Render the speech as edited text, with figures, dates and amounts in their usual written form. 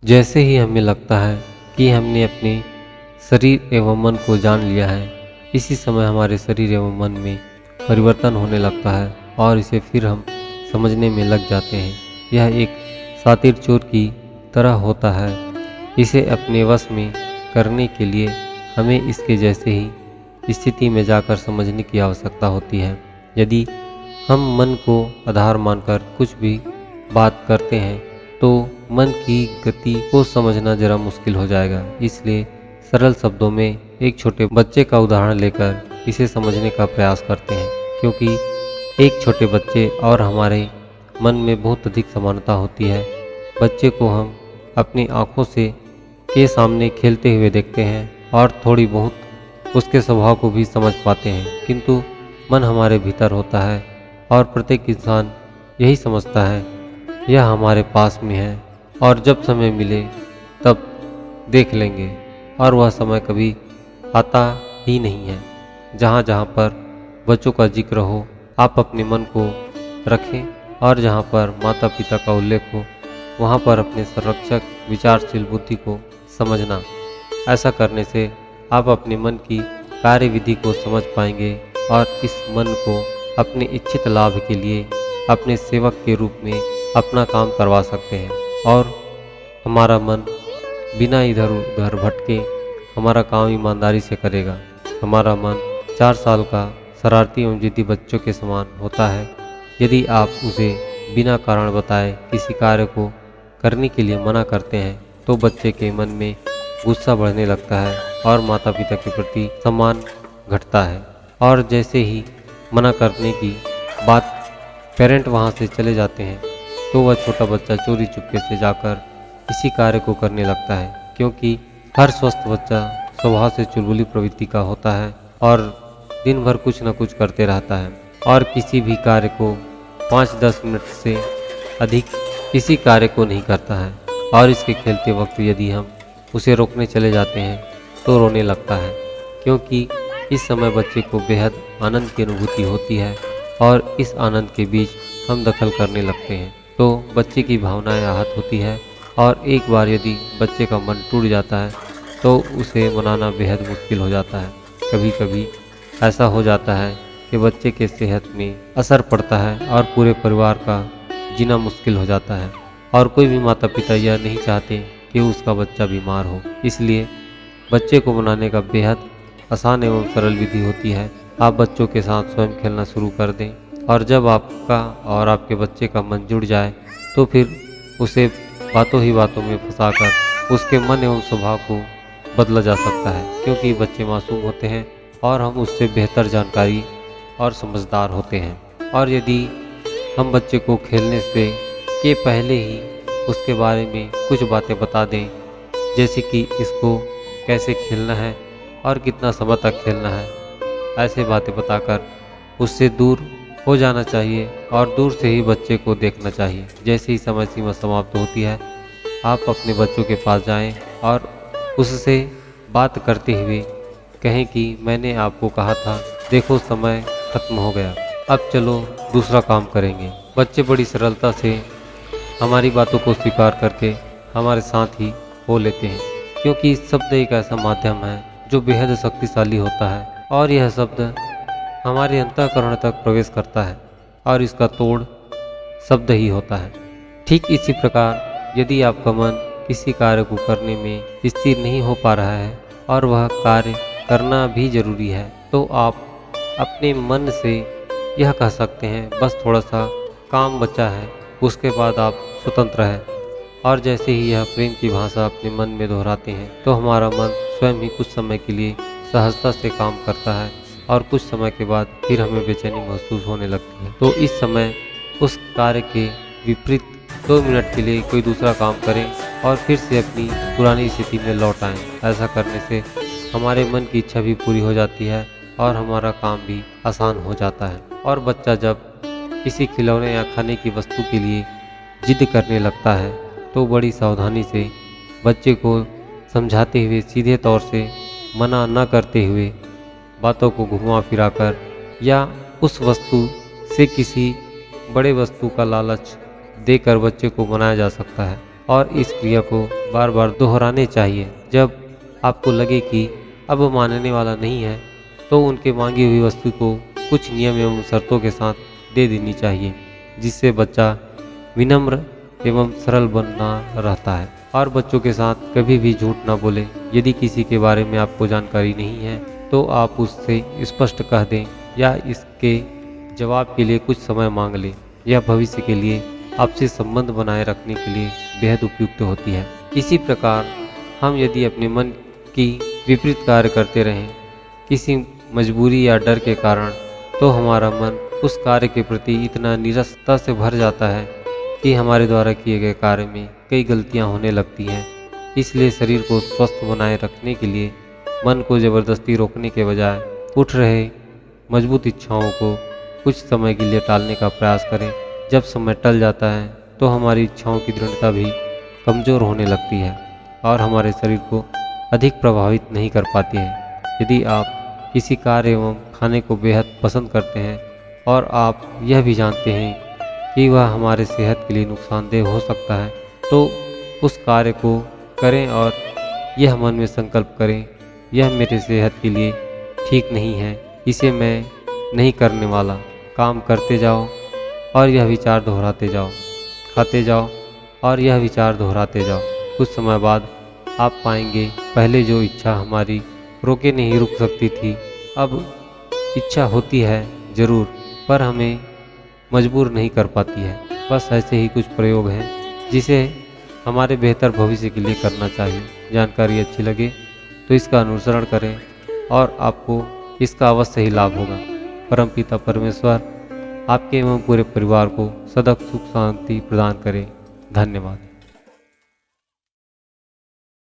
जैसे ही हमें लगता है कि हमने अपने शरीर एवं मन को जान लिया है, इसी समय हमारे शरीर एवं मन में परिवर्तन होने लगता है और इसे फिर हम समझने में लग जाते हैं। यह एक शातिर चोर की तरह होता है। इसे अपने वश में करने के लिए हमें इसके जैसे ही स्थिति में जाकर समझने की आवश्यकता होती है। यदि हम मन को आधार मानकर कुछ भी बात करते हैं तो मन की गति को समझना जरा मुश्किल हो जाएगा। इसलिए सरल शब्दों में एक छोटे बच्चे का उदाहरण लेकर इसे समझने का प्रयास करते हैं, क्योंकि एक छोटे बच्चे और हमारे मन में बहुत अधिक समानता होती है। बच्चे को हम अपनी आँखों से के सामने खेलते हुए देखते हैं और थोड़ी बहुत उसके स्वभाव को भी समझ पाते हैं, किंतु मन हमारे भीतर होता है और प्रत्येक इंसान यही समझता है यह हमारे पास में है और जब समय मिले तब देख लेंगे, और वह समय कभी आता ही नहीं है। जहाँ जहाँ पर बच्चों का जिक्र हो, आप अपने मन को रखें, और जहाँ पर माता पिता का उल्लेख हो वहाँ पर अपने संरक्षक विचारशील बुद्धि को समझना। ऐसा करने से आप अपने मन की कार्यविधि को समझ पाएंगे और इस मन को अपने इच्छित लाभ के लिए अपने सेवक के रूप में अपना काम करवा सकते हैं, और हमारा मन बिना इधर उधर भटके हमारा काम ईमानदारी से करेगा। हमारा मन 4 साल का शरारती एवं जिद्दी बच्चों के समान होता है। यदि आप उसे बिना कारण बताए किसी कार्य को करने के लिए मना करते हैं तो बच्चे के मन में गुस्सा बढ़ने लगता है और माता पिता के प्रति सम्मान घटता है, और जैसे ही मना करने की बात पेरेंट वहाँ से चले जाते हैं तो वह छोटा बच्चा चोरी चुपके से जाकर इसी कार्य को करने लगता है, क्योंकि हर स्वस्थ बच्चा स्वभाव से चुलबुली प्रवृत्ति का होता है और दिन भर कुछ न कुछ करते रहता है और किसी भी कार्य को 5-10 मिनट से अधिक किसी कार्य को नहीं करता है। और इसके खेलते वक्त यदि हम उसे रोकने चले जाते हैं तो रोने लगता है, क्योंकि इस समय बच्चे को बेहद आनंद की अनुभूति होती है और इस आनंद के बीच हम दखल करने लगते हैं तो बच्चे की भावनाएं आहत होती है, और एक बार यदि बच्चे का मन टूट जाता है तो उसे मनाना बेहद मुश्किल हो जाता है। कभी कभी ऐसा हो जाता है कि बच्चे के सेहत में असर पड़ता है और पूरे परिवार का जीना मुश्किल हो जाता है, और कोई भी माता पिता यह नहीं चाहते कि उसका बच्चा बीमार हो। इसलिए बच्चे को मनाने का बेहद आसान एवं सरल विधि होती है। आप बच्चों के साथ स्वयं खेलना शुरू कर दें, और जब आपका और आपके बच्चे का मन जुड़ जाए तो फिर उसे बातों ही बातों में फंसाकर उसके मन एवं स्वभाव को बदला जा सकता है, क्योंकि बच्चे मासूम होते हैं और हम उससे बेहतर जानकारी और समझदार होते हैं। और यदि हम बच्चे को खेलने से के पहले ही उसके बारे में कुछ बातें बता दें, जैसे कि इसको कैसे खेलना है और कितना समय तक खेलना है, ऐसे बातें बताकर उससे दूर हो जाना चाहिए और दूर से ही बच्चे को देखना चाहिए। जैसे ही समय सीमा समाप्त होती है, आप अपने बच्चों के पास जाएं और उससे बात करते हुए कहें कि मैंने आपको कहा था, देखो समय खत्म हो गया, अब चलो दूसरा काम करेंगे। बच्चे बड़ी सरलता से हमारी बातों को स्वीकार करके हमारे साथ ही हो लेते हैं, क्योंकि शब्द एक ऐसा माध्यम है जो बेहद शक्तिशाली होता है और यह शब्द हमारे अंतःकरण तक प्रवेश करता है और इसका तोड़ शब्द ही होता है। ठीक इसी प्रकार यदि आपका मन किसी कार्य को करने में स्थिर नहीं हो पा रहा है और वह कार्य करना भी जरूरी है, तो आप अपने मन से यह कह सकते हैं, बस थोड़ा सा काम बचा है, उसके बाद आप स्वतंत्र हैं। और जैसे ही यह प्रेम की भाषा अपने मन में दोहराते हैं तो हमारा मन स्वयं ही कुछ समय के लिए सहजता से काम करता है और कुछ समय के बाद फिर हमें बेचैनी महसूस होने लगती है। तो इस समय उस कार्य के विपरीत 2 मिनट के लिए कोई दूसरा काम करें और फिर से अपनी पुरानी स्थिति में लौट आएं। ऐसा करने से हमारे मन की इच्छा भी पूरी हो जाती है और हमारा काम भी आसान हो जाता है। और बच्चा जब किसी खिलौने या खाने की वस्तु के लिए जिद करने लगता है तो बड़ी सावधानी से बच्चे को समझाते हुए, सीधे तौर से मना न करते हुए, बातों को घुमा फिराकर या उस वस्तु से किसी बड़े वस्तु का लालच देकर बच्चे को मनाया जा सकता है। और इस क्रिया को बार बार दोहराने चाहिए। जब आपको लगे कि अब वो मानने वाला नहीं है तो उनके मांगी हुई वस्तु को कुछ नियम एवं शर्तों के साथ दे देनी चाहिए, जिससे बच्चा विनम्र एवं सरल बना रहता है। और बच्चों के साथ कभी भी झूठ ना बोले। यदि किसी के बारे में आपको जानकारी नहीं है तो आप उससे स्पष्ट कह दें या इसके जवाब के लिए कुछ समय मांग लें। यह भविष्य के लिए आपसे संबंध बनाए रखने के लिए बेहद उपयुक्त होती है। इसी प्रकार हम यदि अपने मन की विपरीत कार्य करते रहें किसी मजबूरी या डर के कारण, तो हमारा मन उस कार्य के प्रति इतना नीरसता से भर जाता है कि हमारे द्वारा किए गए कार्य में कई गलतियां होने लगती हैं। इसलिए शरीर को स्वस्थ बनाए रखने के लिए मन को ज़बरदस्ती रोकने के बजाय उठ रहे मजबूत इच्छाओं को कुछ समय के लिए टालने का प्रयास करें। जब समय टल जाता है तो हमारी इच्छाओं की दृढ़ता भी कमज़ोर होने लगती है और हमारे शरीर को अधिक प्रभावित नहीं कर पाती है। यदि आप किसी कार्य एवं खाने को बेहद पसंद करते हैं और आप यह भी जानते हैं कि वह हमारे सेहत के लिए नुकसानदेह हो सकता है, तो उस कार्य को करें और यह मन में संकल्प करें, यह मेरे सेहत के लिए ठीक नहीं है, इसे मैं नहीं करने वाला। काम करते जाओ और यह विचार दोहराते जाओ, खाते जाओ और यह विचार दोहराते जाओ। कुछ समय बाद आप पाएंगे पहले जो इच्छा हमारी रोके नहीं रुक सकती थी, अब इच्छा होती है ज़रूर, पर हमें मजबूर नहीं कर पाती है। बस ऐसे ही कुछ प्रयोग हैं जिसे हमारे बेहतर भविष्य के लिए करना चाहिए। जानकारी अच्छी लगे तो इसका अनुसरण करें और आपको इसका अवश्य ही लाभ होगा। परमपिता परमेश्वर आपके एवं पूरे परिवार को सदा सुख शांति प्रदान करें। धन्यवाद।